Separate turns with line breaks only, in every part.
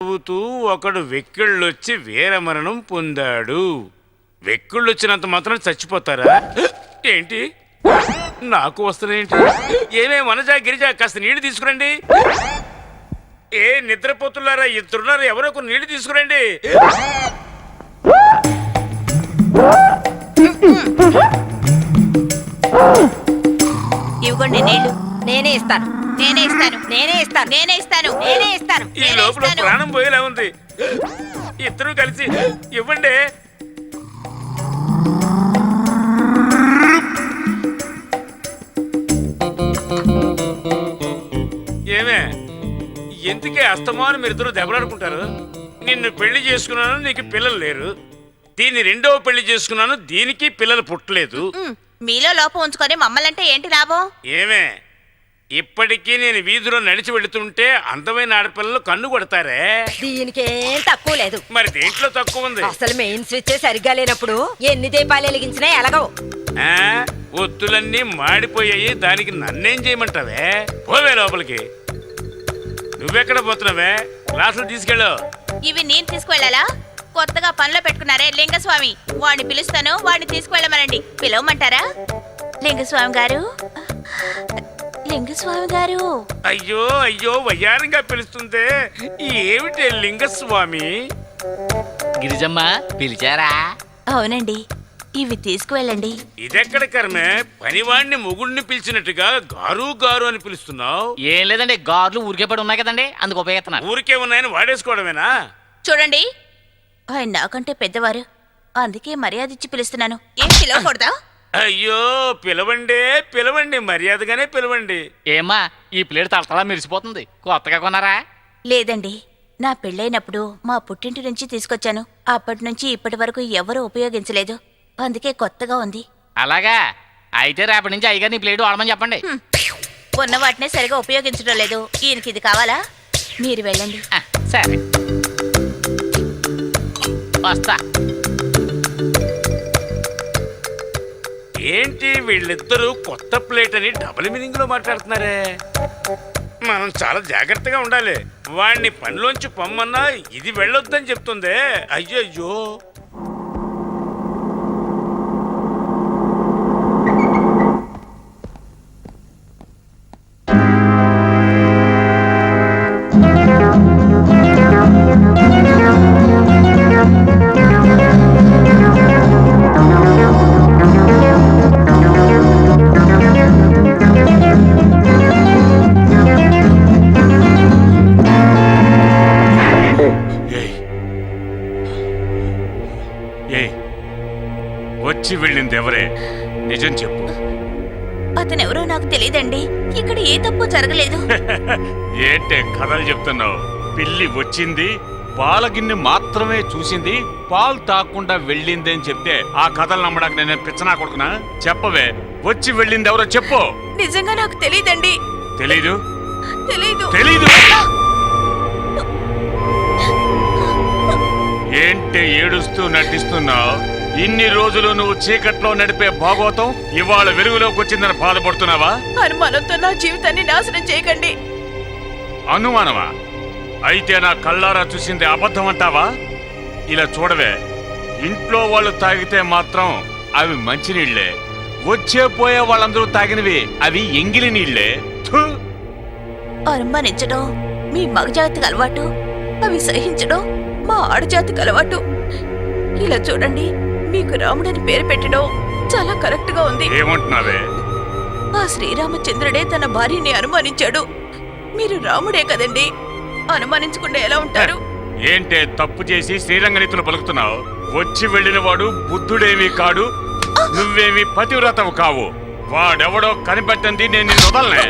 చెబుతూ ఒకడు వెక్కిళ్ళొచ్చి వీరమరణం పొందాడు. వెక్కిళ్ళొచ్చినంత మాత్రం చచ్చిపోతారా ఏంటి? నాకు వస్తున్నాయేంటి? ఏమే వనజా గిరిజా కాస్త నీళ్లు తీసుకురండి. ఏ నిద్రపోతున్నారా? ఇద్దరున్నారు, ఎవరో కొన్ని నీళ్లు తీసుకురండి.
ఇవ్వండి నీళ్లు. నేనే ఇస్తాను, నేనే ఇస్తాను, నేనే ఇస్తాను, నేనే ఇస్తాను, నేనే ఇస్తాను.
ఈ లోపల ప్రాణం పోయేలా ఉంది. ఇద్దరు కలిసి ఇవ్వండి. ఏమే ఎందుకే అస్తమానం మీరిద్దరు దెబ్బలాడుకుంటారు? నిన్ను పెళ్లి చేసుకున్నాను, నీకు పిల్లలు లేరు. దీన్ని రెండవ పెళ్లి చేసుకున్నాను, దీనికి పిల్లలు పుట్టలేదు.
మీలో లోపం ఉంచుకొని మమ్మల్ంటే ఏంటి లాభం?
ఏమే ఇప్పటికీ నేను వీధిలో నడిచి వెళుతుంటే అందమైన ఆడపిల్లలు కన్ను కొడతారే.
దీనికేం తక్కువ లేదు.
మరి దేంట్లో తక్కువ ఉంది?
అసలు మెయిన్ స్విచ్ సరిగ్గా లేనప్పుడు ఎన్ని దీపాలు వెలిగించినా ఎలాగవు.
ఒత్తులన్నీ మాడిపోయాయి, దానికి నన్నేం చేయమంటావే? పోవే లోపలికి. నువ్వెక్కడ పోతున్నావే? క్లాసులు తీసుకెళ్ళు.
ఇవి నేను తీసుకువెళ్ళాలా? కొత్తగా పనిలో పెట్టుకున్నారే లింగస్వామి, వాడిని పిలుస్తాను, వాడిని తీసుకువెళ్ళమనండి. పిలవమంటారా? లింగస్వామి గారు, లింగస్వామి గారు.
అయ్యో అయ్యో వయ్యారంగా పిలుస్తుందే, ఏమిటి లింగస్వామి?
గిరిజమ్మ పిలిచారా?
అవునండి, ఇవి తీసుకువెళ్ళండి.
ఇదెక్కడ కర్మే? పనివాణ్ణి మొగుడిని పిలిచినట్టుగా గారు గారు అని పిలుస్తున్నావు.
ఏం లేదండి, గార్లు ఊరికే పడి ఉన్నాయి కదండి, అందుకు ఉపయోగిస్తున్నాను.
ఊరికే ఉన్నాయని వాడేసుకోవడమేనా?
చూడండి, ఆయన నాకంటే పెద్దవారు, అందుకే మర్యాద ఇచ్చి పిలుస్తున్నాను. ఏం పిలవకూడదా?
అయ్యో పిలవండి పిలవండి, మర్యాదగానే పిలవండి.
ఏమ్మా ఈ ప్లేట్ తలతలా మెరిసిపోతుంది, కొత్తగా కొన్నారా?
లేదండి, నా పెళ్ళైనప్పుడు మా పుట్టింటి నుంచి తీసుకొచ్చాను. అప్పటి నుంచి ఇప్పటి వరకు ఎవరూ ఉపయోగించలేదు, అందుకే కొత్తగా ఉంది.
అలాగా? అయితే రేపటి నుంచి అయ్యగారు నీ ప్లేట్ వాడమని చెప్పండి.
ఉన్న వాటినే సరిగా ఉపయోగించడం లేదు. ఈయనకి ఇది కావాలా? మీరు వెళ్ళండి.
సరే వస్తా.
ఏంటి వీళ్ళిద్దరూ కొత్త ప్లేట్ అని డబుల్ మీనింగ్ లో మాట్లాడుతున్నారే? మనం చాలా జాగ్రత్తగా ఉండాలి. వాడిని పనిలోంచి పొమ్మన్నా ఇది వెళ్ళొద్దని చెప్తుందే. అయ్యో అయ్యో. వచ్చి వెళ్ళింది ఎవరే? నిజం చెప్పు.
అతనెవరో నాకు తెలియదండి. ఇక్కడ ఏ తప్పు జరగలేదు.
ఏంటే కథలు చెప్తున్నావు? పిల్లి వచ్చింది, పాలగిన్నె మాత్రమే చూసింది, పాలు తాకుండా వెళ్ళింది అని చెప్తే ఆ కథలు నమ్మడానికి నేను పిచ్చనా కొడుకునా? చెప్పవే, వచ్చి వెళ్ళింది ఎవరో చెప్పు.
నిజంగా నాకు తెలియదండి.
తెలీదు?
తెలీదు.
తెలీదు ఏంటే ఏడుస్తూ నటిస్తున్నావు? ఇన్ని రోజులు నువ్వు చీకట్లో నడిపే భాగవతం ఇవాళ వెలుగులోకి వచ్చిందని బాధపడుతున్నావా?
అనుమానంతో నా జీవితాన్ని నాశనం చేయకండి.
అనుమానమా? అయితే నా కళ్ళారా చూసింది అబద్ధం అంటావా? ఇలా చూడవే, ఇంట్లో వాళ్ళు తాగితే మాత్రం అవి మంచినీళ్లే, వచ్చే పోయే వాళ్ళందరూ తాగినవి అవి ఎంగిలి నీళ్లే.
అనుమానించడం మీ మగజాతికి అలవాటు, అవి సహించడం మా ఆడజాతికి అలవాటు. ఇలా చూడండి, మీకు రాముడని పేరు పెట్టడం చాలా కరెక్ట్ గా ఉంది.
ఏమంటున్నావే?
ఆ శ్రీరామచంద్రుడే తన భార్యని అనుమానించాడు. మీరు రాముడే కదండి, అనుమానించకుండా ఎలా ఉంటారు?
ఏంటే తప్పు చేసి శ్రీరంగనీతులు పలుకుతున్నావు? వచ్చి వెళ్ళిన వాడు బుద్ధుడేమీ కాడు, నువ్వేమీ పతివ్రతవు కావు. వాడెవడో కనిపెట్టండి, నేను నిన్ను వదలనే.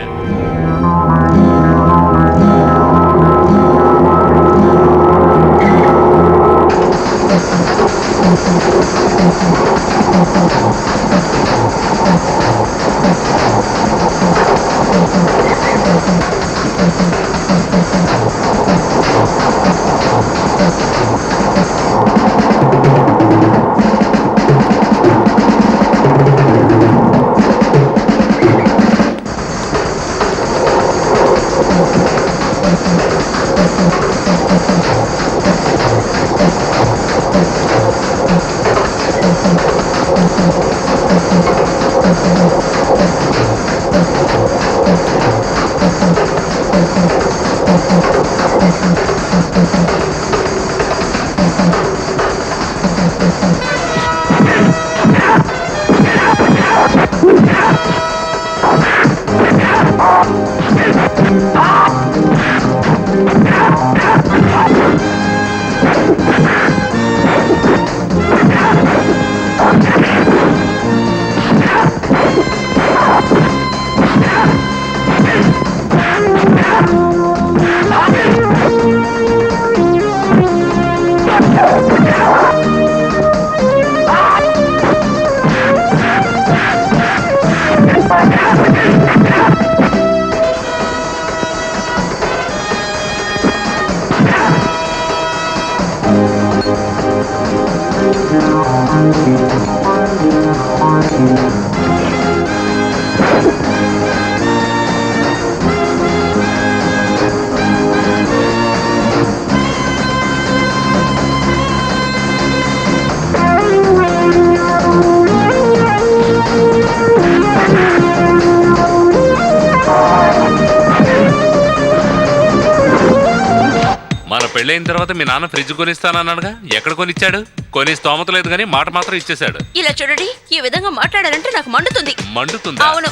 పెళ్ళైన తర్వాత మీ నాన్న ఫ్రిడ్జ్ కొనిస్తానన్నాడుగా, ఎక్కడ కొనిచ్చాడు? కొనే స్తోమత లేదు కానీ మాట మాత్రం ఇచ్చేశాడు.
ఇలా చూడండి, ఈ విధంగా మాట్లాడాలంటే నాకు మండుతుంది.
మండుతుందా?
అవును.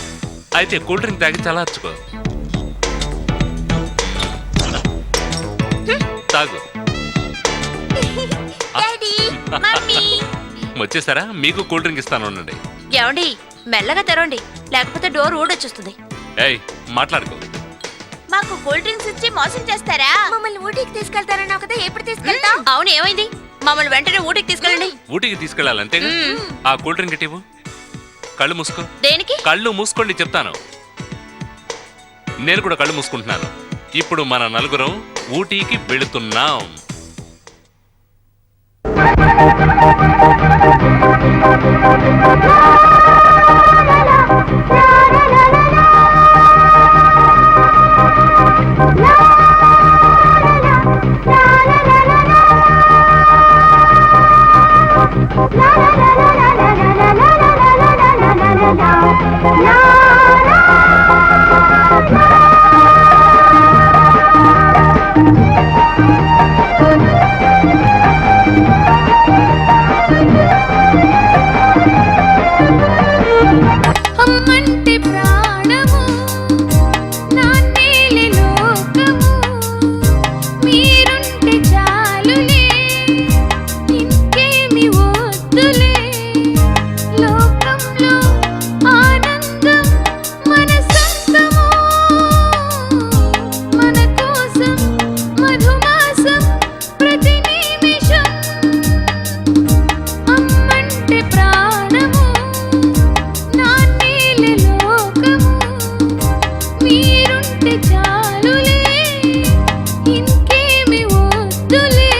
అయితే కూల్ డ్రింక్ తాగి చల్లార్చుకో. తాగు. వచ్చేసారా? మీకు కూల్ డ్రింక్ ఇస్తాను ఉండండి.
ఏమండి, మెల్లగా తెరవండి, లేకపోతే డోర్ ఊడొచ్చేస్తుంది.
ఏయ్, మాట్లాడుకో.
మాకు కూల్ డ్రింక్స్ ఇచ్చి మోసం చేస్తారా?
మమ్మల్ని ఊటీకి తీసుకెళ్తారన్నావు కదా, ఎప్పుడు తీసుకెళ్తావు?
అవును, ఏమైంది? మమ్మల్ని వెంటనే ఊటికి తీసుకెళ్ళండి.
ఊటీకి తీసుకెళ్ళాలి అంతేగా? ఆ కూల్ డ్రింక్ ఇవ్వు. కళ్ళు మూసుకో.
దేనికి?
కళ్ళు మూసుకోండి చెప్తాను. నేను కూడా కళ్ళు మూసుకుంటున్నాను. ఇప్పుడు మన నలుగురం ఊటీకి వెళుతున్నాం.
అమ్మంటే ప్రాణము, నాన్నేలే లోకము, మీరుంటే చాలులే, ఇంకేమి వద్దులే, లోకంలో ఆనందం మన సొంతము, మన కోసం మధుమాసం ప్రతి నిమిషం. అమ్మంటే ప్రాణము, నాన్నేలే లోకము, మీరుంటే చాలులే, ఇంకేమి వద్దులే.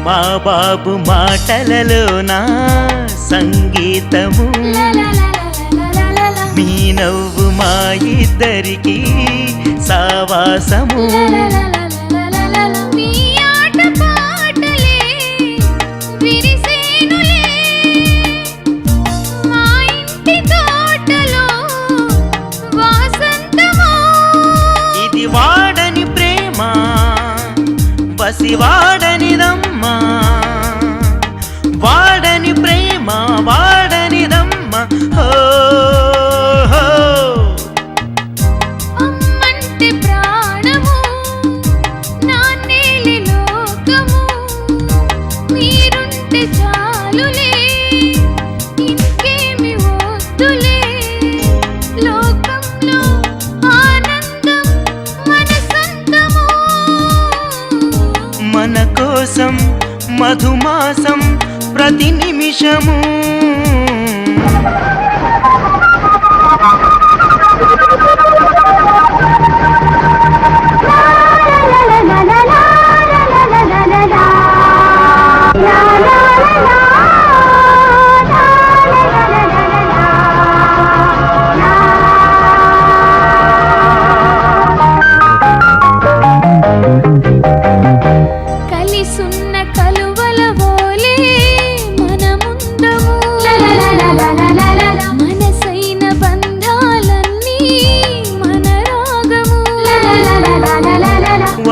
మా బాబు మాటలలోన సంగీతము, మీ నవ్వు మా ఇద్దరికి సావాసము.
మీ ఆట పాటలే విరిసేనులే, మా ఇంటి తోటలో వాసంతము.
ఇది వాడని ప్రేమ, బసివాడనిదమ్మా, వాడని ప్రేమ వాడనిదమ్మా.
అమ్మంటే ప్రాణము, నాన్నేలే లోకము, మీరుంటే చాలులే, ఇంకేమి వద్దులే, లోకంలో ఆనందం మన సొంతము,
మన కోసం మధుమాసం ప్రతి నిమిషము.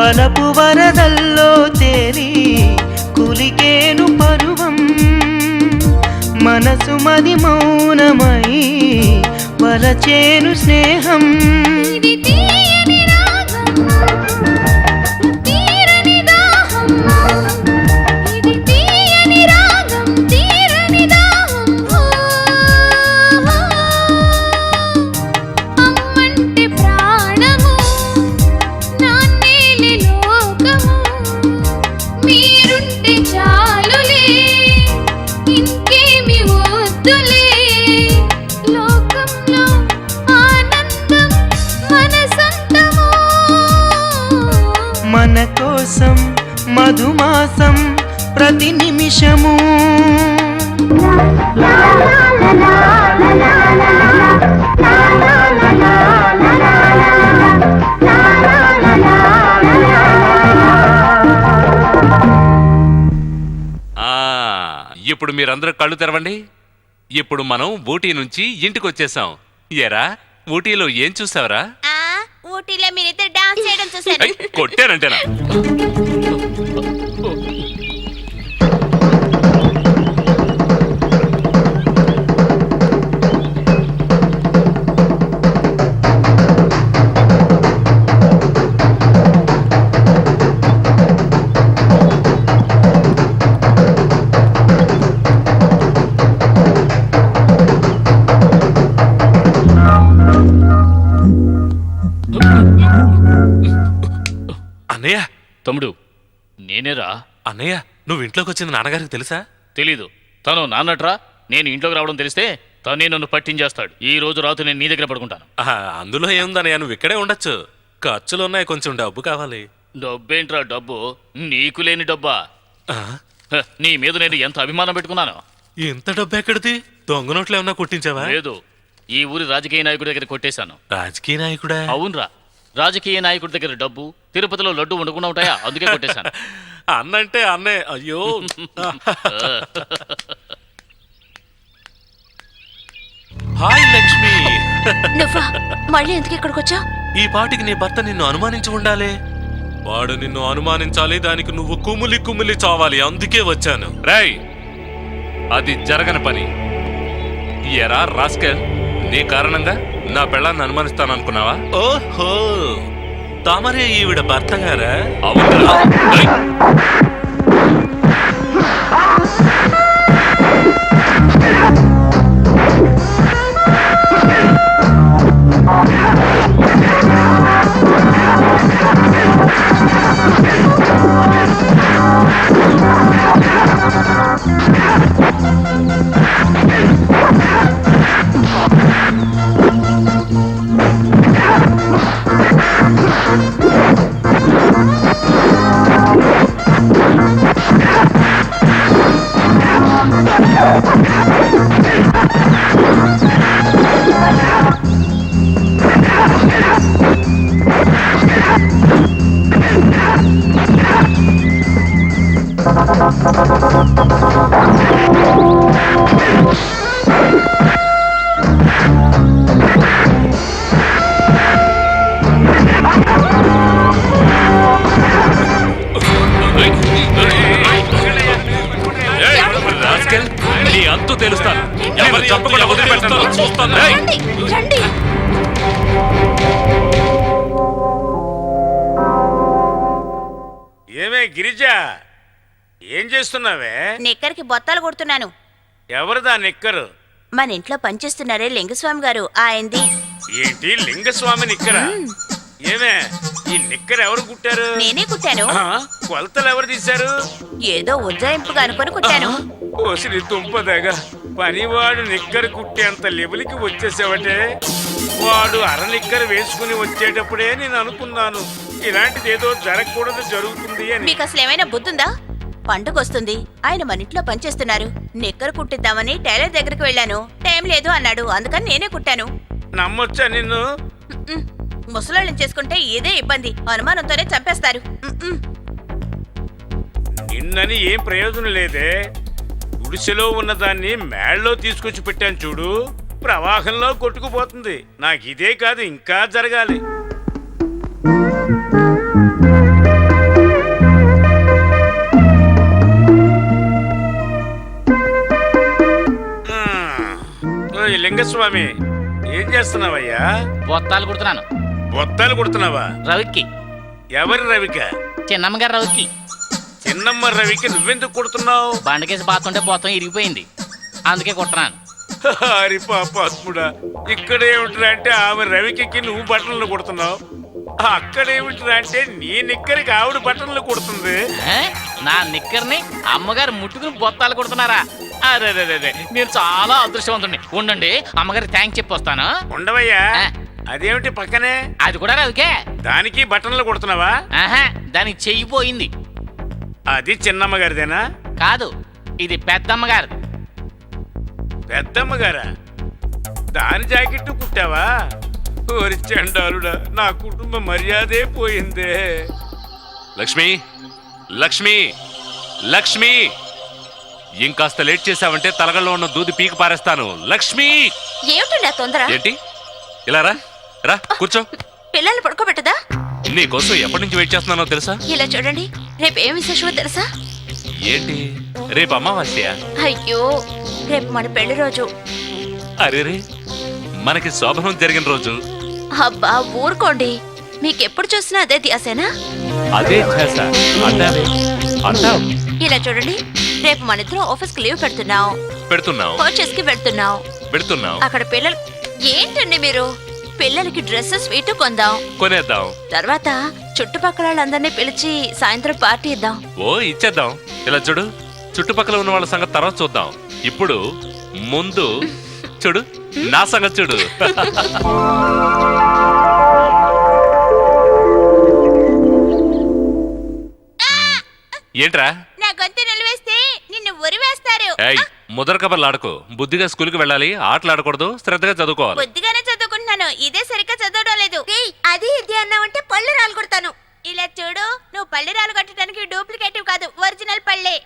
వలపు వరదల్లో తేలి కులికేను పరువం మనసు మది మౌనమై వలచేను స్నేహం
ఇది తీయని రాగం తీరని దాహం ఇది తీయని రాగం తీరని దాహం అమ్మంటే ప్రాణము నాన్నేలి లోకము మీరుంటే చాలులే ఇంకేమి వద్దులే లోకంలో ఆనందం మన సొంతము
మన కోసం మధుమాసం ప్రతి నిమిషము
ఇప్పుడు మీరందరూ కళ్ళు తెరవండి. ఇప్పుడు మనం ఊటీ నుంచి ఇంటికి వచ్చేసాం. ఏరా ఊటీలో ఏం చూసావరా?
ఊటీలో మీరిద్దరు డాన్స్ చేయడం చూసాను.
కొట్టానంటేనా? అన్నయ్య,
తమ్ముడు నేనేరా.
అన్నయ్య, నువ్వు ఇంట్లోకి వచ్చింది నాన్నగారికి తెలుసా?
తెలీదు. తను నాన్నట్రా. నేను ఇంట్లోకి రావడం తెలిస్తే తనే నన్ను పట్టించేస్తాడు. ఈ రోజు రాత్రి నేను నీ దగ్గర పడుకుంటాను.
అందులో ఏముందన్నయ్య, నువ్వు ఇక్కడే ఉండొచ్చు. ఖర్చులు ఉన్నాయి, కొంచెం డబ్బు కావాలి.
డబ్బేంట్రా డబ్బు? నీకు లేని డబ్బా?
ఆ,
హ, నీ మీద నేను ఎంత అభిమానం పెట్టుకున్నాను.
ఇంత డబ్బు ఎక్కడిది? దొంగ నోట్లు ఏమన్నా కొట్టించావా?
లేదు, ఈ ఊరి రాజకీయ నాయకుడి దగ్గర కొట్టేశాను.
రాజకీయ నాయకుడా?
అవునరా, రాజకీయ నాయకుడి దగ్గర డబ్బు తిరుపతిలో లడ్డు ఉండకుండా ఉంటాయా, అందుకే కొట్టేశాను.
అన్నంటే అన్నే. అయ్యో. హాయ్ లక్ష్మి.
నువ్వా మళ్ళీ ఎందుకు ఇక్కడికి వచ్చా?
ఈ పాటికి నీ భర్త నిన్ను అనుమానించి ఉండాలి. వాడు నిన్ను అనుమానించాలి, దానికి నువ్వు కుమిలి కుమిలి చావాలి, అందుకే వచ్చాను. రేయ్, అది జరగని పని. ఎరా రాస్కెల్, నీ కారణంగా నా పెళ్ళాన్ని అనుమానిస్తాననుకున్నావా? ఓహో, తమరే ఈవిడ భర్త గారా? అవునా? నీ అంతు తెలుస్తాను. ఎవరు చంపకుండా వదిలిపెట్టాను చూస్తాను.
రండి, రండి.
ఏమే గిరిజ, ఏం చేస్తున్నావే?
నిక్కరికి బొత్తాలు కొడుతున్నాను.
ఎవరిదా నిక్కరు?
మన ఇంట్లో పనిచేస్తున్నారే లింగస్వామి గారు, ఆయనది.
ఏంటి లింగస్వామి నిక్కరా? ఏమే, ఈ నిక్కర్ ఎవరు కుట్టారు?
నేనే కుట్టాను.
కొలతలు ఎవరు తీశారు?
ఏదో ఉజ్జాయింపుగా అనుకొని కుట్టాను.
ఓసిరి తుంపదగా, పనివాడు నిక్కర్ కుట్టేంత లెవెల్కి వచ్చేసావటే. వాడు అర నిక్కర్ వేసుకుని వచ్చేటప్పుడే నేను అనుకున్నాను ఇలాంటిది ఏదో జరగకూడదు జరుగుతుంది అని.
మీకు అసలు ఏమైనా బుద్ధుందా? పండుగ వస్తుంది, ఆయన మన ఇంట్లో పనిచేస్తున్నారు. నిక్కరు కుట్టిద్దామని టైలర్ దగ్గరికి వెళ్ళాను. టైం లేదు అన్నాడు, అందుకని నేనే కుట్టాను.
నమ్మొచ్చా నిన్ను?
ముసలాళ్ళని చేసుకుంటే ఇదే ఇబ్బంది, అనుమానంతోనే చంపేస్తారు.
నిన్నని ఏం ప్రయోజనం లేదే. గుడిసెలో ఉన్నదాన్ని మేళ్ళలో తీసుకొచ్చి పెట్టాను చూడు, ప్రవాహంలో కొట్టుకుపోతుంది. నాకు ఇదే కాదు, ఇంకా జరగాలి. స్వామి ఏం చేస్తున్నావయ్యా?
బొత్తాలు కుడుతున్నాను.
బొత్తాలు కుడుతున్నావా?
రవికి.
ఎవరి రవిక?
చిన్నమ్మగారు రవికి.
చిన్నమ్మ రవికి నువ్వెందుకు కుడుతున్నావు?
బండకేసి బాతుంటే బొత్తం ఇరిగిపోయింది, అందుకే కుడుతున్నాను.
హరి పాపాత్ముడా, ఇక్కడేమిట్రా అంటే ఆమె రవికి నువ్వు బట్టలు కుడుతున్నావు, అక్కడేమిట్రా అంటే నీ నిక్కరికి ఆవిడ బట్టలు కుడుతుంది.
ఏ? నా నిక్కర్ని అమ్మగారు ముట్టుకుని బొత్తాలు కుడుతున్నారా? అరే మీరు చాలా అదృష్టవంతుడిని. ఉండండి, అమ్మగారికి థ్యాంక్స్ చెప్పి వస్తాను.
ఉండవయ్యా. అదేమిటి పక్కనే?
అది కూడా రవికే.
దానికి బట్టలు కుడుతున్నావా?
ఆహా, దానికి చెయ్యిపోయింది.
అది చిన్నమ్మ గారిదేనా?
కాదు, ఇది పెద్దమ్మగారు.
పెద్దమ్మ గారా? దాని జాకెట్టు కుట్టావా? ఓరి చండాలుడా, నా కుటుంబ మర్యాదే పోయిందే.
లక్ష్మి, లక్ష్మి, లక్ష్మి, ఇంకాస్త లేట్ చేసావంటే తలగల్లో ఉన్న దూది పీకి పారేస్తాను. లక్ష్మి!
ఏమిటండి ఆ తొందర?
ఏంటి? ఇలా రా, రా కూర్చో.
పిల్లల్ని పడుకోబెట్టదా?
నీకోసం ఎప్పటి నుంచి వెయిట్ చేస్తున్నానో తెలుసా?
ఇలా చూడండి, రేపు ఏం విశేషమో తెలుసా?
ఏంటి? రేపు అమావాస్య.
అయ్యో, రేపు మన పెళ్లి రోజు.
అరేరే, మనకి శోభనం జరిగిన రోజు.
అబ్బా ఊరుకోండి, మీకెప్పుడు చూసినా అదే ధ్యాసేనా?
అదే ధ్యాస అంటావే, అంటావు.
ఇలా చూడండి, రేపు మన ఇద్దరం ఆఫీస్కి లీవ్ పెడుతున్నాం.
పెడుతున్నావు,
పర్చేస్ కి వెళ్తున్నాం.
పెడుతున్నావు.
అక్కడ పిల్లలు ఏంటండి మీరు? పిల్లలకి డ్రెస్సెస్ స్వీట్ కొందాం,
కొనేద్దాం.
తర్వాత చుట్టుపక్కల వాళ్ళందరినీ పిలిచి సాయంత్రం పార్టీ ఇద్దాం.
ఓ ఇచ్చేద్దాం. ఇలా చూడు, చుట్టుపక్కల ఉన్న వాళ్ళ సంగతి తర్వాత చూద్దాం. ఇప్పుడు ముందు చూడు, నా సంగతి చూడు. ఏంట్రా?
నా గొంతు నిలవేస్తే నిన్ను ఉరివేస్తారు.
ఏయ్, ముదర కబర్లు ఆడుకో. బుద్ధిగా స్కూల్కి వెళ్ళాలి, ఆటలు ఆడకూడదు, శ్రద్ధగా చదువుకోవాలి.
బుద్ధిగానే చదువుకుంటున్నాను, ఇదే సరిగ్గా చదవడం లేదు. అది ఇది అన్నావంటే పళ్ళు రాలు కొడతాను. ఇలా చూడు, నువ్వు పళ్ళు రాలు కొట్టడానికి డూప్లికేటివ్ కాదు, ఒరిజినల్ పళ్ళే.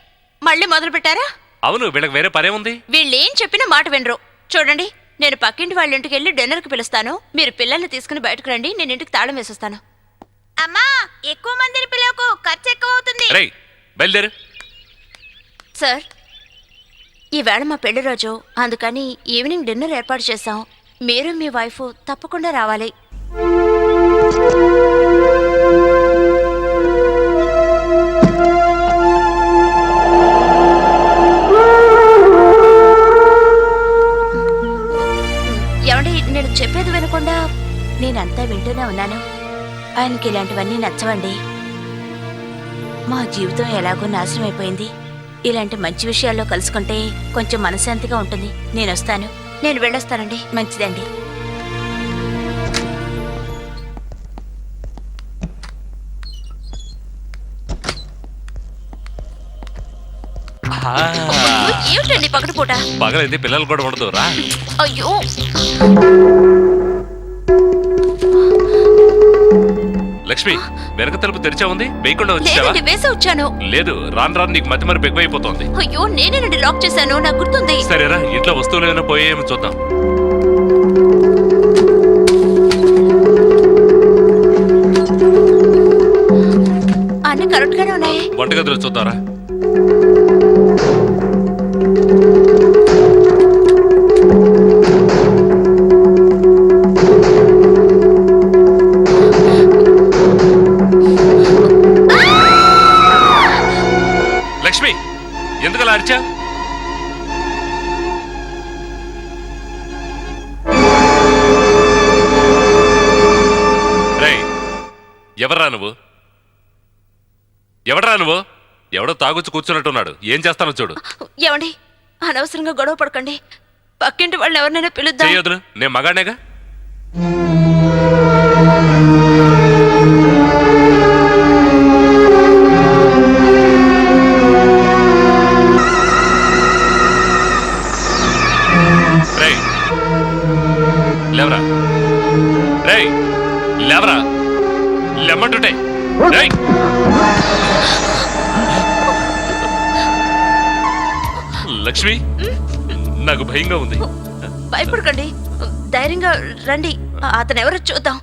మళ్ళీ మొదలు పెట్టారా?
అవును, వీళ్ళకి వేరే పనే ఉంది.
వీళ్ళేం చెప్పినా మాట వినరు. చూడండి, నేను పక్కింటి వాళ్ళ ఇంటికి వెళ్ళి డిన్నర్కి పిలుస్తాను. మీరు పిల్లల్ని తీసుకుని బయటకు రండి, నేను ఇంటికి తాళం వేసేస్తాను. అమ్మా, ఎక్కువ మందిని పిలవకు, ఖర్చు ఎక్కువ అవుతుంది.
రేయ్, బయలుదేరు.
సార్, ఈవేళ మా పెళ్లి రోజు, అందుకని ఈవినింగ్ డిన్నర్ ఏర్పాటు చేశాం. మీరు మీ వైఫ్ తప్పకుండా రావాలి. ఏమండి, నేను చెప్పేది వినకుండా నేనంతా వింటూనే ఉన్నాను. ఆయనకి ఇలాంటివన్నీ నచ్చవండి. మా జీవితం ఎలాగో నాశనం అయిపోయింది. ఇలాంటి మంచి విషయాల్లో కలుసుకుంటే కొంచెం మనశ్శాంతిగా ఉంటుంది. నేను వస్తాను. నేను వెళ్ళొస్తానండి. మంచిదండి. ఏమిటండి పగటిపూట?
పగలైతే పిల్లలు కూడా ఉండదు. రా.
అయ్యో,
లక్ష్మి, వెనక తలుపు తెరిచా ఉంది, వేయకుండా వచ్చావా?
లేదండి, వేసి వచ్చాను.
లేదు, రాను రాను నీకు మతి మరి ఎక్కువైపోతుంది.
అయ్యో, నేనేనండి లాక్ చేశాను, నాకు గుర్తుంది.
సరేరా, ఇంట్లో వస్తువులు ఏమైనా పోయేమో చూద్దాం.
అన్ని కరెక్ట్ గానే ఉన్నాయి.
వంటగదిలో చూద్దాంరా. లక్ష్మి, ఎందుకలా అరిచా? రేయ్, ఎవర్రా నువ్వు? ఎవడ్రా నువ్వు? ఎవడో తాగుచ్చి కూర్చున్నట్టున్నాడు. ఏం చేస్తానో చూడు.
ఏమండి, అనవసరంగా గొడవ పడకండి. పక్కింటి వాళ్ళు ఎవరినైనా పిలుద్దాం.
చేయొద్దు, నేను మగాడేగా. రేయ్, లేవరా. రేయ్, లేవరా. లెమ్మంటుంటే. రేయ్, లక్ష్మి, నాకు భయంగా ఉంది.
భయపడకండి, ధైర్యంగా రండి. అతను ఎవరో చూద్దాం.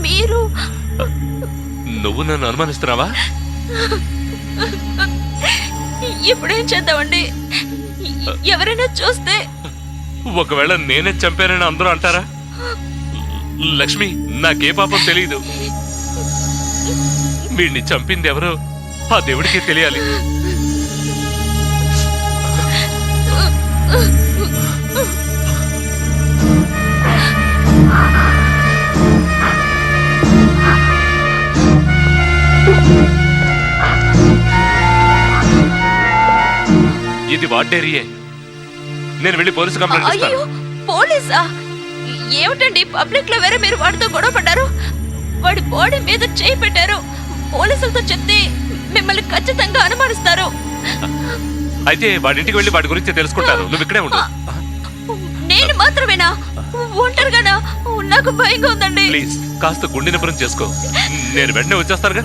మీరు
నువ్వు నన్ను అనుమానిస్తున్నావా?
ఇప్పుడేం చేద్దామండి? ఎవరైనా చూస్తే?
ఒకవేళ నేనే చంపానని అందరూ అంటారా? లక్ష్మి, నాకే పాపం తెలియదు. వీడిని చంపింది ఎవరో ఆ దేవుడికే తెలియాలి. ఇది వాడ్డేరియే. నేను వెళ్ళి పోలీసు కంప్లైంట్
అయ్యో,
ఇస్తాను.
పోలీసా? ఏమిటండి పబ్లిక్ లో వేరే మీరు వాడితో గొడవ పడ్డారు, వాడి బాడీ మీద చేయి పెట్టారు. పోలీసులతో చెప్తే మిమ్మల్ని ఖచ్చితంగా అనుమానిస్తారు.
అయితే వాడింటికి వెళ్ళి వాడి గురించి తెలుసుకుంటాను. నువ్వు ఇక్కడే ఉండు.
నేను మాత్రమేనా? ఒంటరిగానా? నాకు భయంగా ఉందండి.
ప్లీజ్ కాస్త గుండె నిపురం చేసుకో. నేను వెంటనే వచ్చేస్తానుగా.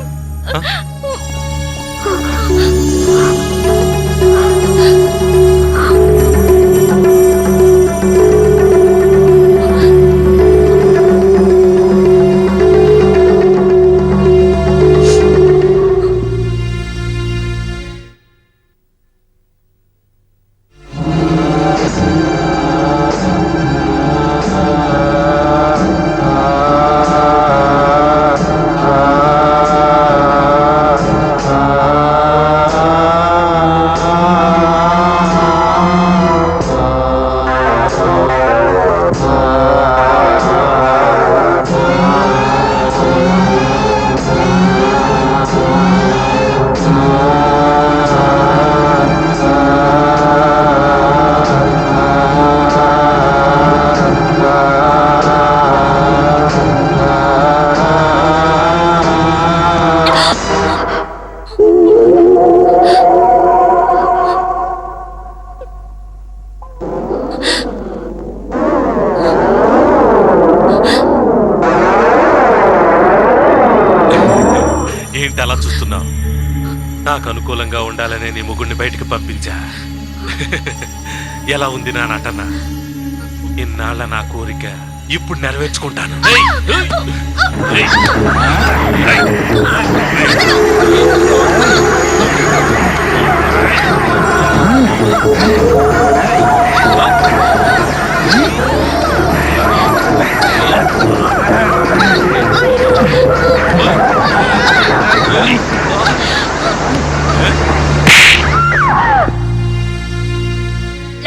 ఏంటి అలా చూస్తున్నావు? నాకు అనుకూలంగా ఉండాలనే నీ ముగ్గురిని బయటికి పంపించా. ఎలా ఉంది నా నటన? ఇన్నాళ్ళ నా కోరిక ఇప్పుడు నెరవేర్చుకుంటాను.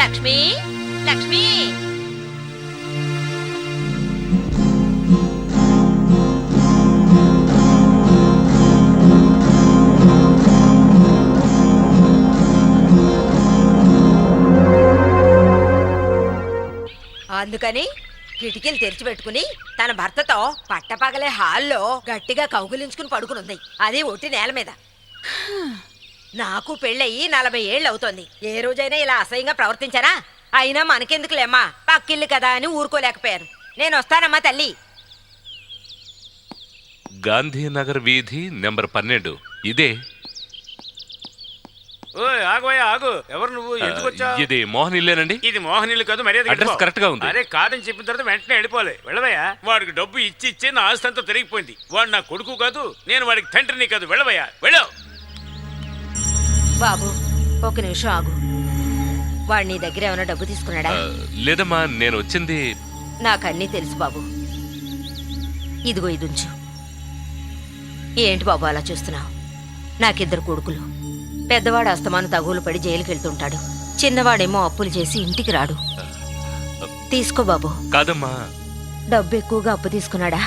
లక్ష్మి, లక్ష్మి,
అందుకని కిటికీలు తెరిచిపెట్టుకుని తన భర్తతో పట్టపగలే హాల్లో గట్టిగా కౌగులించుకుని పడుకునుంది. అది ఒట్టి నేల మీద. నాకు పెళ్ళయి 40 ఏళ్ళు అవుతోంది. ఏ రోజైనా ఇలా అసహ్యంగా ప్రవర్తించానా? అయినా మనకెందుకులేమ్మా, పక్కిల్లు కదా అని ఊరుకోలేకపోయాను. నేను వస్తానమ్మా తల్లి.
గాంధీనగర్ వీధి నెంబర్ 12 ఇదే.
ఓయ్ ఆగోయ్ ఆగు. ఎవరు నువ్వు? ఎందుకు వచ్చావు?
ఇది మోహన్ ఇల్లేనండి.
ఇది మోహన్ ఇల్లు కాదు. మర్యాద
అడ్రస్ కరెక్ట్ గా ఉంది.
అరే కాదని చెప్పిన తర్వాత వెంటనే వెళ్ళిపోలే. వెళ్ళవయ్యా. వాడికి డబ్బు ఇచ్చి నా ఆస్తి అంతా తిరిగిపోయింది. వాడు నా కొడుకు కాదు, నేను వాడికి తండ్రిని కాదు. వెళ్ళవయ్యా, వెళ్ళవు.
బాబు ఒక నిమిషం ఆగు. వాడు నీ దగ్గర ఏమైనా డబ్బు తీసుకున్నాడా?
లేదమ్మా, నేను వచ్చింది.
నాకన్నీ తెలుసు బాబు. ఇదిగో ఇదుంచు. ఏంటి బాబు అలా చూస్తున్నావు? నాకిద్దరు కొడుకులు. పెద్దవాడు అస్తమాను తగులు పడి జైలుకి వెళ్తుంటాడు. చిన్నవాడేమో అప్పులు చేసి ఇంటికి రాడు. తీసుకో బాబు.
కాదమ్మా,
డబ్బు ఎక్కువగా అప్పు తీసుకున్నాడా?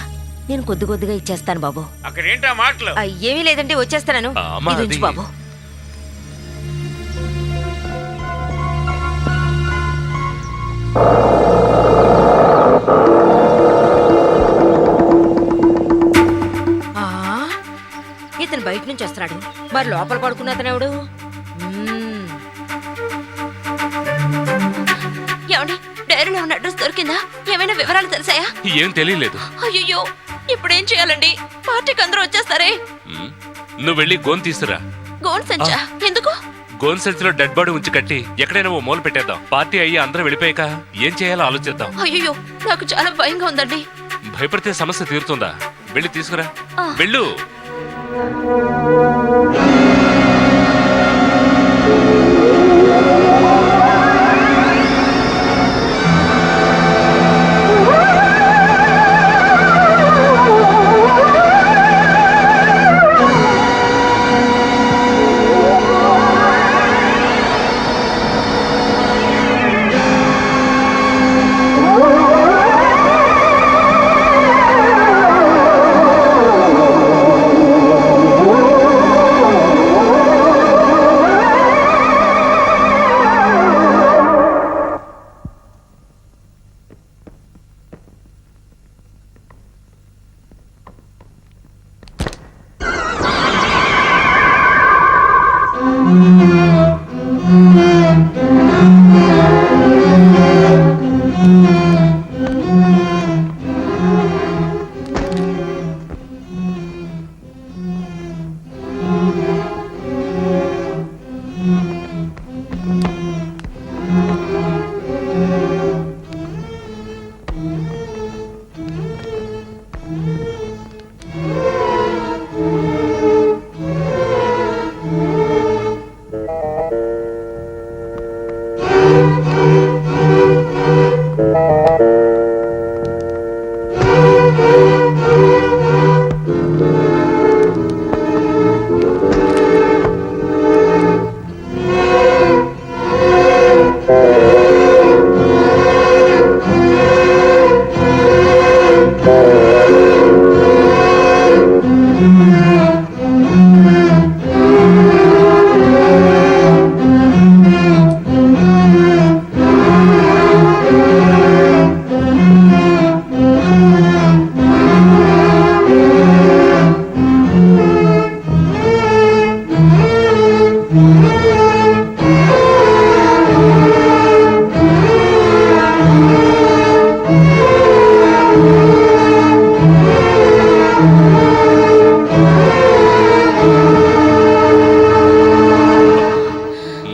నేను కొద్ది కొద్దిగా ఇచ్చేస్తాను బాబు.
అక్కడ ఏంటా మాటలు?
ఏమీ లేదంటే వచ్చేస్తాను.
అమ్మా,
ఇది ఉంచు
అది-
బాబు. ఆ, ఇతను బయట నుంచి వస్తున్నాడు. మరి లోపల పడుకున్న అతను ఎవడు?
ఏమండి, డైరీలో ఉన్న అడ్రస్ దొరికిందా? ఏమైనా వివరాలు తెలిసాయా?
ఏం తెలియలేదు.
అయ్యో, ఇప్పుడేం చేయాలండి? పార్టీకి అందరూ వచ్చేస్తారే.
నువ్వు వెళ్ళి గోన్ తీసురా.
గోన్ సంచా? ఎందుకు?
గోన్ సంచిలో డెడ్ బాడీ ఉంచి కట్టి ఎక్కడైనా ఓ మూల పెట్టేద్దాం. పార్టీ అయ్యి అందరూ వెళ్ళిపోయాక ఏం చేయాలో ఆలోచిద్దాం.
అయ్యో, నాకు చాలా భయంగా ఉందండి.
భయపడితే సమస్య తీరుతుందా? వెళ్ళి తీసుకురా.
ఆ.
వెళ్ళు.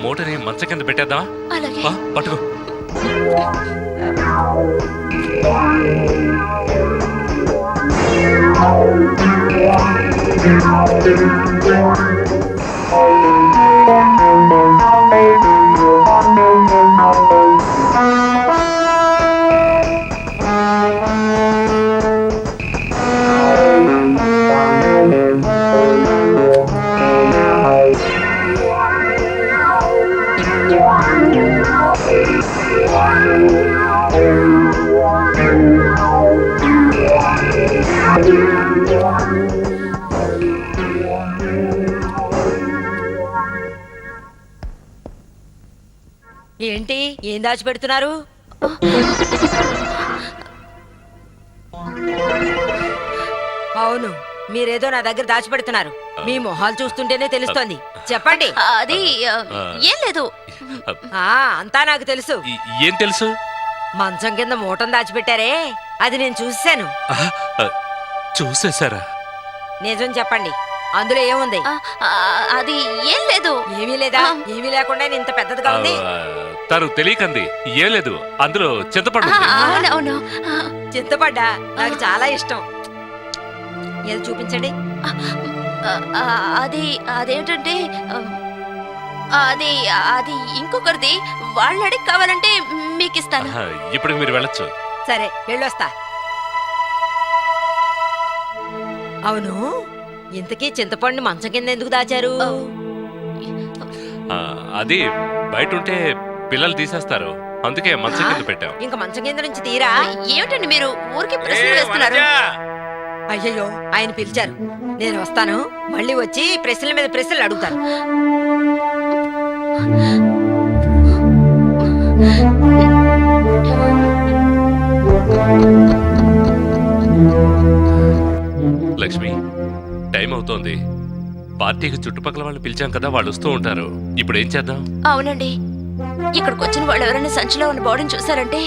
మూటని మంచం కింద పెట్టేద్దామా?
అలాగే.
పట్టుకో.
ఏంటి, ఏం దాచిపెడుతున్నారు? అవును, మీరేదో నా దగ్గర దాచిపెడుతున్నారు. మీ మొహాలు చూస్తుంటేనే తెలుస్తోంది. చెప్పండి.
అది ఏం లేదు.
అంతా నాకు తెలుసు.
ఏం తెలుసు?
మంచం కింద మూటను దాచిపెట్టారే, అది నేను చూశాను.
చూసేశారా?
నిజం చెప్పండి, అందులో ఏముంది?
అది ఏం లేదు.
ఏమీ లేదా? ఏమీ లేకుండా ఇంత పెద్దదిగా ఉంది.
తను తెలియకంది. ఏం లేదు, అందులో చింతపండు ఉంది.
అవునవును.
చింతపడ్డా నాకు చాలా ఇష్టం. ఏది చూపించండి.
అది అదేంటంటే అది అది ఇంకొకరిది. వాళ్ళ అడిగి కావాలంటే మీకు ఇస్తాను.
ఇప్పుడు మీరు వెళ్ళొచ్చు.
సరే, వెళ్ళొస్తా. అవును, ఇంతకీ చింతపండు మంచం కింద ఎందుకు దాచారు?
అది బయట ఉంటే పిల్లలు తీసేస్తారు, అందుకే మంచం కింద పెట్టాం.
ఇంకా మంచం కింద నుంచి తీరా?
ఏమిటండి మీరు ఊరికి ప్రశ్నలు వేస్తున్నారు?
అయ్యయ్యో, ఆయన పిలిచారు, నేను వస్తాను. మళ్ళీ వచ్చి ప్రశ్నల మీద ప్రశ్నలు అడుగుతాను.
లక్ష్మి, టైం అవుతోంది. పార్టీకి చుట్టుపక్కల వాళ్ళు పిలిచాం కదా, వాళ్ళు వస్తూ ఉంటారు. ఇప్పుడు ఏం చేద్దాం?
అవునండి, ఇక్కడికి వచ్చిన వాళ్ళు ఎవరైనా సంచిలో ఉన్న బాడీని చూసారంటే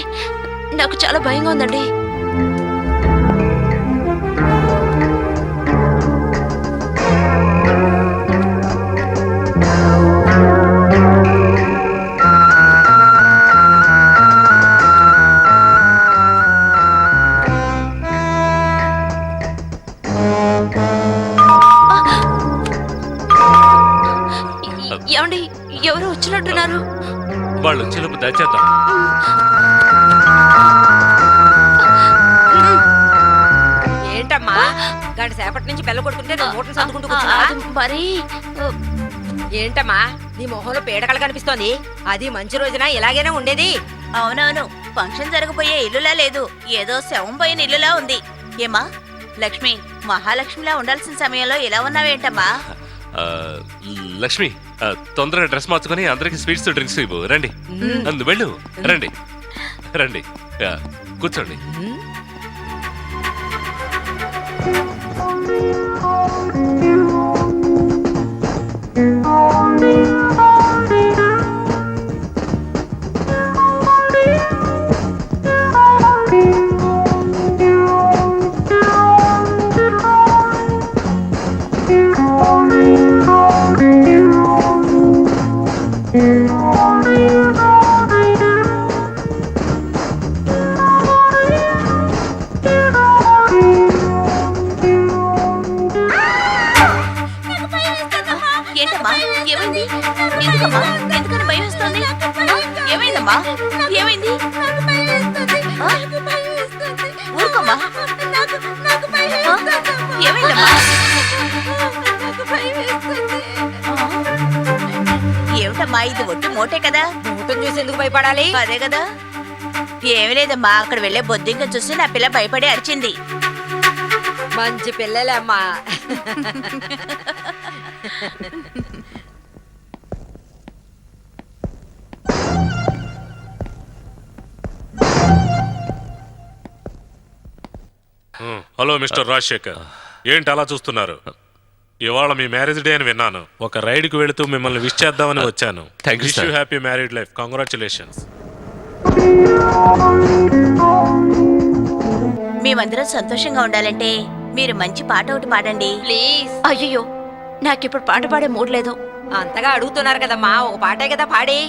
నాకు చాలా భయంగా ఉందండి. ఏమండి, ఎవరు వచ్చినట్టున్నారు?
వాళ్ళు వచ్చేలోపు దాచేద్దాం.
ఏంటమ్మా, గంట సేపటి నుంచి బెల్ల కొడుతుంటే నువ్వు మూటలు సర్దుకుంటూ కూర్చున్నావా?
మరి
ఏంటమ్మా, నీ మొహంలో పీడకలు కనిపిస్తోంది. అది మంచి రోజున ఇలాగైనా ఉండేది.
అవునవును, ఫంక్షన్ జరగబోయే ఇల్లులా లేదు, ఏదో శవం పోయిన ఇల్లులా ఉంది. ఏమా లక్ష్మి, మహాలక్ష్మిలా ఉండాల్సిన సమయంలో ఇలా ఉన్నావేంటమ్మా?
లక్ష్మి, తొందరగా డ్రెస్ మార్చుకొని అందరికి స్వీట్స్ డ్రింక్స్ ఇవ్వు. రండి, అందు వెళ్ళు. రండి రండి, కూర్చోండి.
ఏంటమ్మా, ఏమైంది? ఎందుకమ్మా, ఎందుకని భయం వేస్తోంది? ఏమైందమ్మా, ఏమైంది? ఊరుకోమ్మా. ఏమైందమ్మా? ఏమిటమ్మా, ఇది ఒట్టి మోటే కదా,
మూటను చూసి ఎందుకు భయపడాలి?
అదే కదా. ఏమి లేదమ్మా, అక్కడ వెళ్ళే బొద్దింక చూసి నా పిల్ల భయపడి అరిచింది.
మంచి పిల్లలే అమ్మా.
హలో మిస్టర్ రాజశేఖర్, ఏంటి అలా చూస్తున్నారు? ఇవాళ మీ మ్యారేజ్ డే అని విన్నాను. ఒక రైడ్ కు వెళుతూ మిమ్మల్ని విష్ చేద్దామని వచ్చాను. Wish you happy married life. Congratulations.
మేమందరం సంతోషంగా ఉండాలంటే మీరు మంచి పాట ఒకటి పాడండి ప్లీజ్. అయ్యో, నాకిప్పుడు పాట పాడే మూడ్ లేదు.
అంతగా అడుగుతున్నారు కదమ్మా, ఒక పాటే కదా పాడి.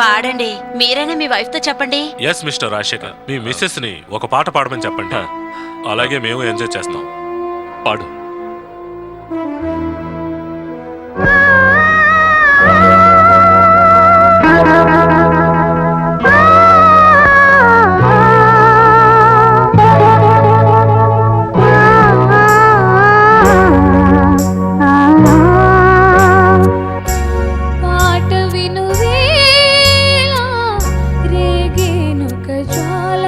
పాడండి, మీరైనా మీ వైఫ్ తో చెప్పండి.
ఎస్ మిస్టర్ రాజశేఖర్, మీ మిస్సెస్ ని ఒక పాట పాడమని చెప్పండి. అలాగే మేము ఎంజాయ్ చేస్తాం. పాడు.
పాట వినువేళ రేగేనుక జ్వాల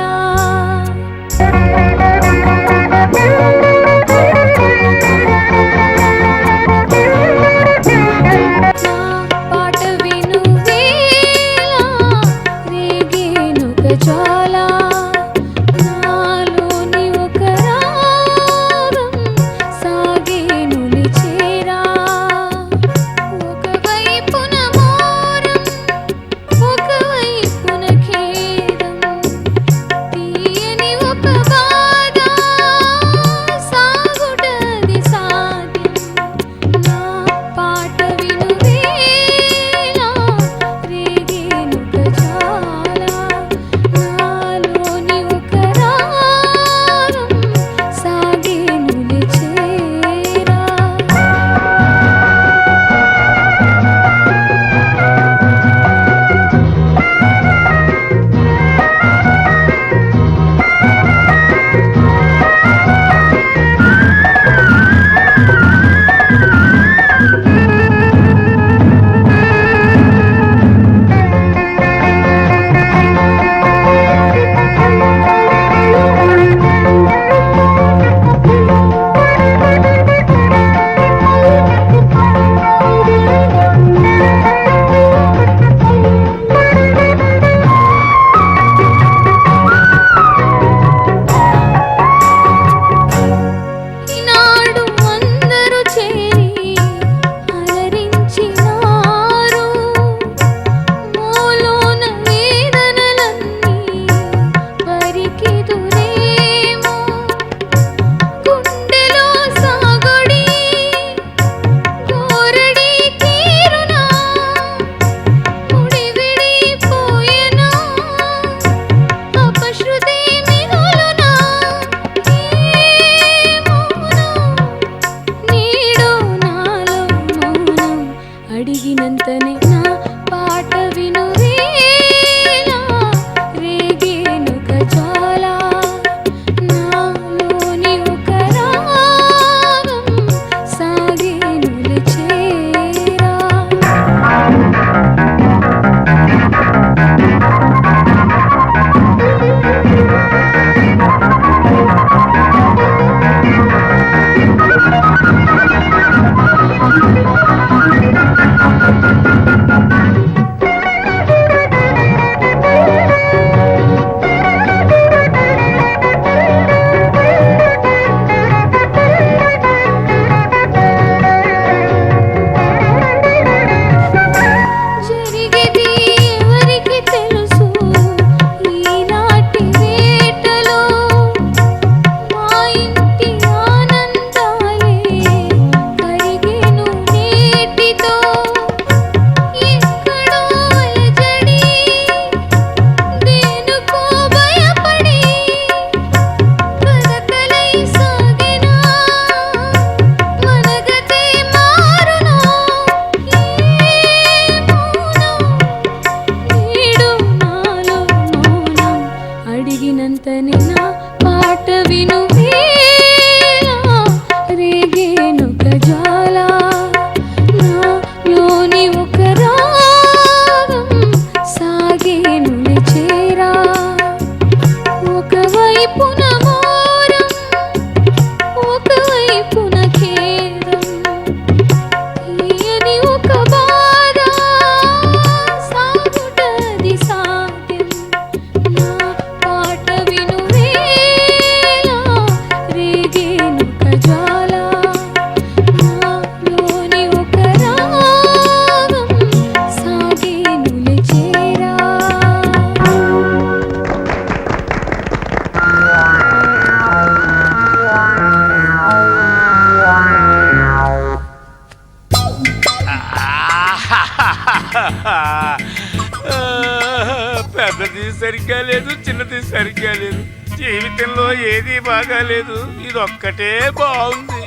పెద్దది సరిగ్గా లేదు, చిన్నది సరిగ్గా లేదు. జీవితంలో ఏది బాగాలేదు, ఇది ఒక్కటే బాగుంది.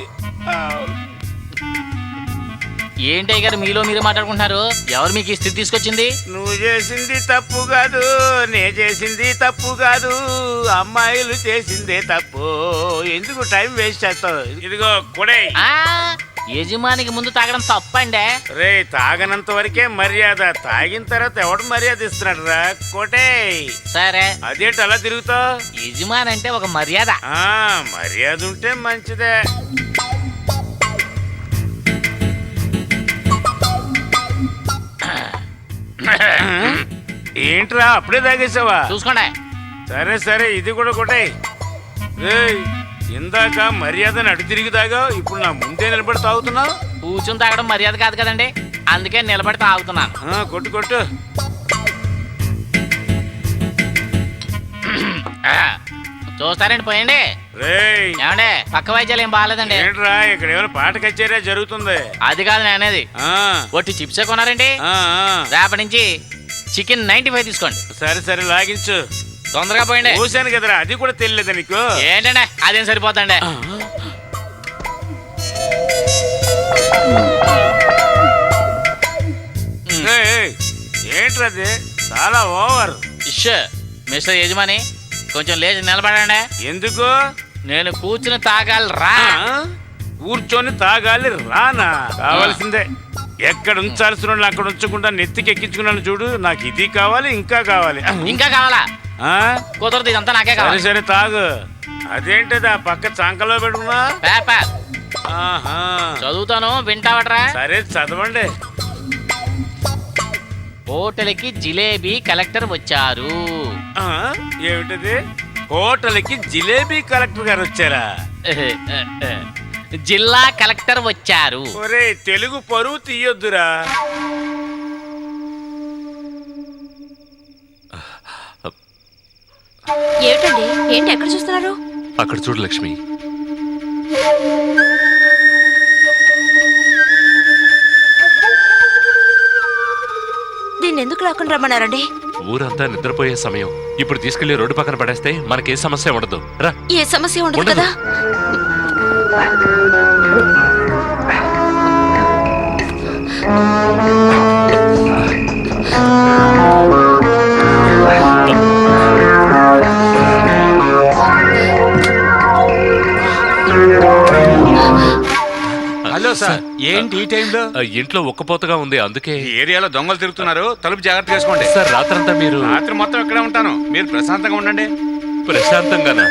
ఏంటి గారు మీలో మీరు మాట్లాడుకుంటున్నారు? ఎవరు మీకు ఈ స్థితి తీసుకొచ్చింది?
నువ్వు చేసింది తప్పు కాదు, నే చేసింది తప్పు కాదు, అమ్మాయిలు చేసిందే తప్పు. ఎందుకు టైం వేస్ట్ చేస్తావు? ఇదిగో కొడే.
ఆ యజమానికి ముందు తాగడం తప్పండి.
రే, తాగనంత వరకే మర్యాద, తాగిన తర్వాత ఎవడు మర్యాద ఇస్తున్నాడు రా? కోటే.
సరే,
అదేంటి అలా తిరుగుతావు?
యజమాని అంటే ఒక మర్యాద.
మర్యాద ఉంటే మంచిదే. ఏంట్రా అప్పుడే తాగేసావా?
చూసుకోండి.
సరే సరే, ఇది కూడా కొట్టాయి. ఇందాక మర్యాదని అటు తిరిగి తాగావు, ఇప్పుడు నా ముందే నిలబడి తాగుతున్నావు.
కూర్చుని తాగడం మర్యాద కాదు కదండి, అందుకే నిలబడి తాగుతున్నాను.
కొట్టు కొట్టు.
చూస్తారండి, పోయండి. ఏమండి, పక్క వైద్యాలు ఏం బాగాలేదండి.
ఏంట్రా ఇక్కడ ఏమైనా పాట కచేరీ జరుగుతుంది?
అది కాదు నేను అనేది. ఒట్టి చిప్సే కొన్నారండి. రేపటి నుంచి చికెన్ 95 తీసుకోండి.
సరే సరే, లాగించు.
తొందరగా పోయండి.
చూశాను కదరా, అది కూడా తెలియదు నీకు.
ఏంటండి అదేం సరిపోతండి.
ఏంట్రది చాలా ఓవర్.
మిస్టర్ యజమాని, కొంచెం లేచి నిలబడండి.
ఎందుకు?
నేను కూర్చుని తాగాలి రా.
కూర్చొని తాగాలి రానా? కావాల్సిందే. ఎక్కడ ఉంచాల్సిన అక్కడ ఉంచకుండా నెత్తికి ఎక్కించుకున్నాను చూడు. నాకు ఇది కావాలి, ఇంకా కావాలి.
ఇంకా కావాలా? కుదరదు, ఇదంతా నాకే కావాలి.
సరే తాగు. అదేంటిది ఆ పక్క చంకలో పెట్టుకున్నా?
పేపర్ చదువుతాను, వింటావట్రా?
సరే చదవండి.
హోటల్కి జిలేబీ కలెక్టర్ వచ్చారు.
ఏమిటది? హోటల్కి జిలేబీ కలెక్టర్ గారు వచ్చారా?
జిల్లా కలెక్టర్ వచ్చారు.
ఒరే, తెలుగు పరువు తీయొద్దురా.
ఏమిటండి? ఏంటి ఎక్కడ చూస్తున్నారు?
అక్కడ చూడు లక్ష్మి.
దీన్ని ఎందుకు లాక్కుని రమ్మన్నారండి?
ఊరంతా నిద్రపోయే సమయం. ఇప్పుడు తీసుకెళ్లి రోడ్డు పక్కన పడేస్తే మనకే సమస్య ఉండదు. రా.
ఏ సమస్య ఉండదు కదా.
హలో సార్, ఏంటి ఈ టైంలో?
ఇంట్లో ఒక్కపోతగా ఉంది, అందుకే.
ఈ ఏరియాలో దొంగలు తిరుగుతున్నారు, తలుపు జాగ్రత్త చేసుకోండి.
సార్, రాత్రంతా మీరు?
రాత్రి మొత్తం ఇక్కడే ఉంటాను, మీరు ప్రశాంతంగా ఉండండి.
ప్రశాంతంగానా?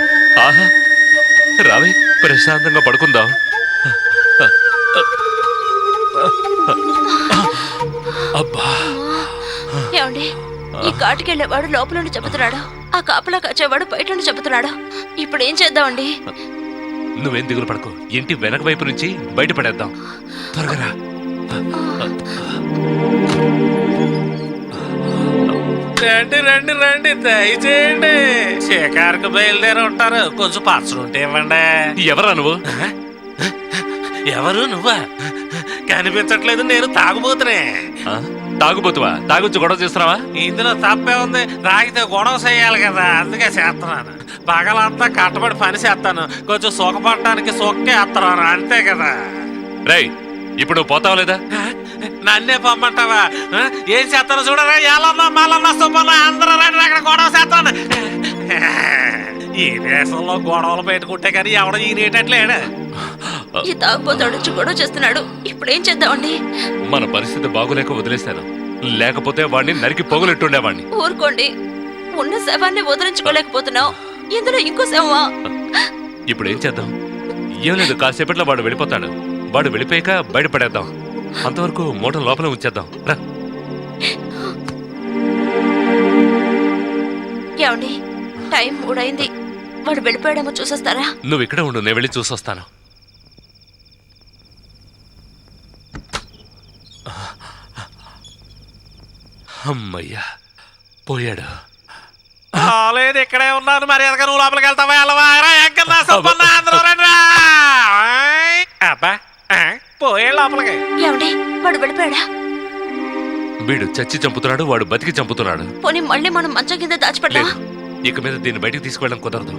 ఆహా, రావే, ప్రశాంతంగా పడుకుందాం. అబ్బా.
ఏమండి, ఈ కాటికెళ్ళేవాడు లోపల నుండి చెబుతున్నాడు, ఆ కాపలా కాచేవాడు బయట నుండి చెబుతున్నాడు. ఇప్పుడు ఏం చేద్దామండి?
నువ్వేం దిగులు పడకు, ఇంటి వెనక వైపు నుంచి బయటపడేద్దాం. త్వరగా రా.
రండి రండి రండి, దయచేయండి. షికారుకు బయలుదేరి ఉంటారు, కొంచెం పచ్చడుంటే ఇవ్వండి.
ఎవరా నువ్వు?
ఎవరు నువ్వా? కనిపించట్లేదు, నేను తాగుబోతునే.
తాగుబోతువా? తాగొచ్చి గొడవ చేస్తున్నావా?
ఇందులో తప్పే ఉంది, తాగితే గొడవ చేయాలి కదా, అందుకే చేస్తున్నాను. పగలంతా కట్టబడి పని చేస్తాను, కొంచెం సుఖపడటానికి సొక్కేస్తున్నాను, అంతే కదా.
రై, ఇప్పుడు నువ్వు పోతావు లేదా?
నన్నే పొమ్మంటావా? ఏం చేస్తాను చూడరా, ఎలన్నా మల్లన్నా సుబ్బన్నా అందరూ రండి, అక్కడ గొడవ చేస్తాను. ఈ దేశంలో గొడవలు పెట్టుకుంటే కానీ ఎవడ ఈ రేటట్లేడు.
ఈ తాగుపోతాడు గొడవ చేస్తున్నాడు, ఇప్పుడు ఏం చేద్దామండి?
మన పరిస్థితి బాగులేక వదిలేశాను, లేకపోతే వాడిని నరికి పొగులెట్టుండేవాడిని.
ఊరుకోండి, ఉన్న శవాన్ని వదిలించుకోలేకపోతున్నావు, ఇందులో ఇంకో శవమా?
ఇప్పుడు ఏం చేద్దాం? ఏం లేదు, కాసేపట్లో వాడు వెళ్ళిపోతాడు. వాడు వెళ్ళిపోయాక బయటపడేద్దాం. అంతవరకు మూటం లోపల ఉంచేద్దాం. రా.
ఏమండి, టైం 3 అయింది, వాడు వెళ్ళిపోయాడేమో చూసొస్తారా?
నువ్వు ఇక్కడే ఉండు, నేను వెళ్ళి చూసొస్తాను. అమ్మయ్యా, పోయాడు.
లేదు, ఇక్కడే ఉన్నాను, మర్యాదగా నువ్వు లోపలికి వెళ్తావా? వెళ్ళవా? సుబ్బన్నా అందరూ రండి. అబ్బా, పోయే లోపలికి.
ఏమండి, వాడు వెళ్ళిపోయాడా?
వీడు చచ్చి చంపుతున్నాడు, వాడు బతికి చంపుతున్నాడు.
పోనీ మళ్ళీ మనం మంచం కింద దాచిపెడదాం.
లేదు, ఇక మీద దీన్ని బయటికి తీసుకెళ్ళడం కుదరదు.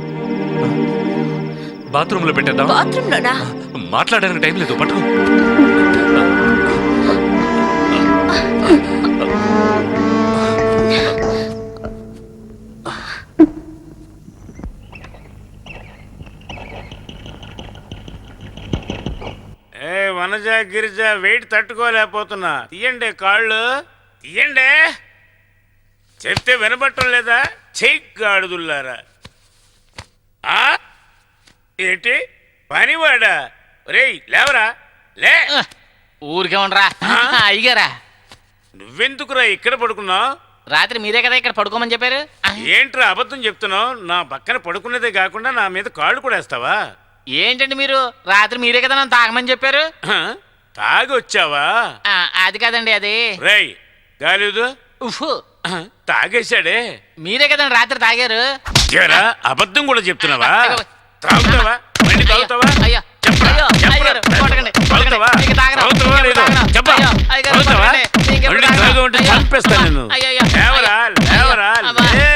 బాత్రూమ్ లో పెట్టేద్దాం.
బాత్రూమ్ లోనా?
మాట్లాడడానికి టైం లేదు, పట్టుకో.
ఏ వనజ గిరిజ వెయిట్ తట్టుకోలేకపోతున్నా. తీయండి కాళ్ళు, తీయండి. చెప్తే వినబట్టం లేదా? చెయ్యి గాడుదుల్లారా. ఏంటి పనివాడా? రేయ్ లేవరా, లే.
ఊరికే ఉండరా అయ్యగారా.
నువ్వెందుకురా ఇక్కడ పడుకున్నావు?
రాత్రి మీరే కదా ఇక్కడ పడుకోమని చెప్పారు.
ఏంట్రా అబద్ధం చెప్తున్నావు? నా పక్కన పడుకునేదే కాకుండా నా మీద కాళ్ళు కూడా వేస్తావా?
ఏంటండి మీరు? రాత్రి మీరే కదా నన్ను తాగమని చెప్పారు.
తాగి వచ్చావా?
అది కాదండి, అది
రేయ్ గాలిదు.
ఉఫ్,
తాగేశాడే.
మీరే కదండి రాత్రి తాగారు.
ఏరా, అబద్ధం కూడా చెప్తున్నావా? తాగుతావా? మళ్ళీ తాగుతావా?
అయ్యో,
చెప్పరా?
అయ్యో,
చెప్పరా?
అయ్యగారు, కొట్టకండి,
తాగుతావా?
కొట్టకండి. ఇంక తాగను,
తాగుతావా
ఇంకెప్పుడు
లేదో?
తాగను.
చెప్పరా?
అయ్యో, అయ్యగారు,
తాగుతావా?
కొట్టకండి. ఇంకెప్పుడు
మళ్ళీ
తాగను.
తాగు అంటే
అయ్యో,
చంపేస్తాను నిన్ను.
అయ్యో, అయ్యో,
లేవరా, లేవరా,
అబ్బా.
లే.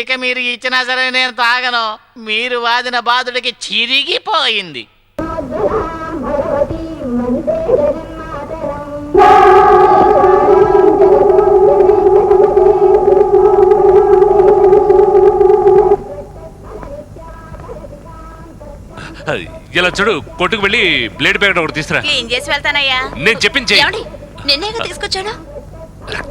ఇక మీరు ఇచ్చినా సరే నేను తాగను. మీరు వాదిన బాధుడికి చిరిగిపోయింది.
ఇలా చూడు, కొట్టుకు వెళ్ళి బ్లేడ్ ప్యాకెట్ ఒకటి తీసురా.
క్లీన్ చేసి వెళ్తానయ్యా.
నేను చెప్పింది చెయ్యి.
ఏమండి, నిన్నేగా తీసుకొచ్చాను.